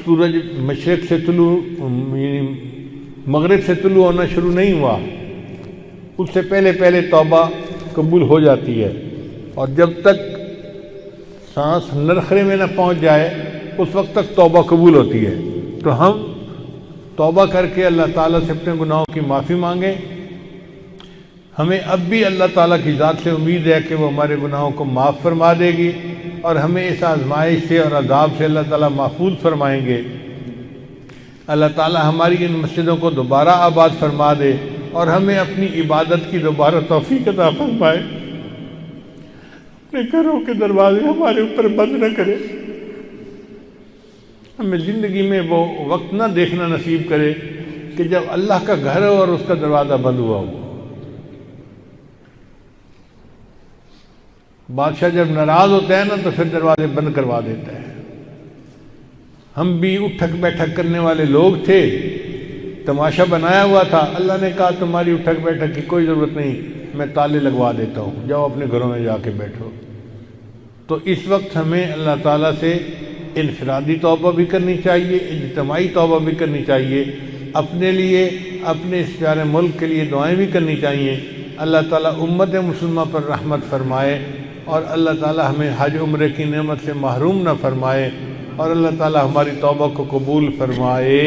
سورج مشرق سے مغرب سے طلوع ہونا شروع نہیں ہوا، اس سے پہلے پہلے توبہ قبول ہو جاتی ہے، اور جب تک سانس نرخرے میں نہ پہنچ جائے اس وقت تک توبہ قبول ہوتی ہے۔ تو ہم توبہ کر کے اللہ تعالیٰ سے اپنے گناہوں کی معافی مانگیں۔ ہمیں اب بھی اللہ تعالیٰ کی ذات سے امید ہے کہ وہ ہمارے گناہوں کو معاف فرما دے گی، اور ہمیں اس آزمائش سے اور عذاب سے اللہ تعالیٰ محفوظ فرمائیں گے۔ اللہ تعالیٰ ہماری ان مسجدوں کو دوبارہ آباد فرما دے اور ہمیں اپنی عبادت کی دوبارہ توفیق عطا فرمائے، اپنے گھروں کے دروازے ہمارے اوپر بند نہ کرے، ہمیں زندگی میں وہ وقت نہ دیکھنا نصیب کرے کہ جب اللہ کا گھر ہو اور اس کا دروازہ بند ہوا ہو۔ بادشاہ جب ناراض ہوتا ہے نا تو پھر دروازے بند کروا دیتا ہے۔ ہم بھی اٹھک بیٹھک کرنے والے لوگ تھے، تماشا بنایا ہوا تھا، اللہ نے کہا تمہاری اٹھک بیٹھک کی کوئی ضرورت نہیں، میں تالے لگوا دیتا ہوں، جاؤ اپنے گھروں میں جا کے بیٹھو۔ تو اس وقت ہمیں اللہ تعالیٰ سے انفرادی توبہ بھی کرنی چاہیے، اجتماعی توبہ بھی کرنی چاہیے، اپنے لیے، اپنے اس پیارے ملک کے لیے دعائیں بھی کرنی چاہیے۔ اللہ تعالیٰ امت مسلمہ پر رحمت فرمائے، اور اللہ تعالیٰ ہمیں حج عمرے کی نعمت سے محروم نہ فرمائے، اور اللہ تعالیٰ ہماری توبہ کو قبول فرمائے۔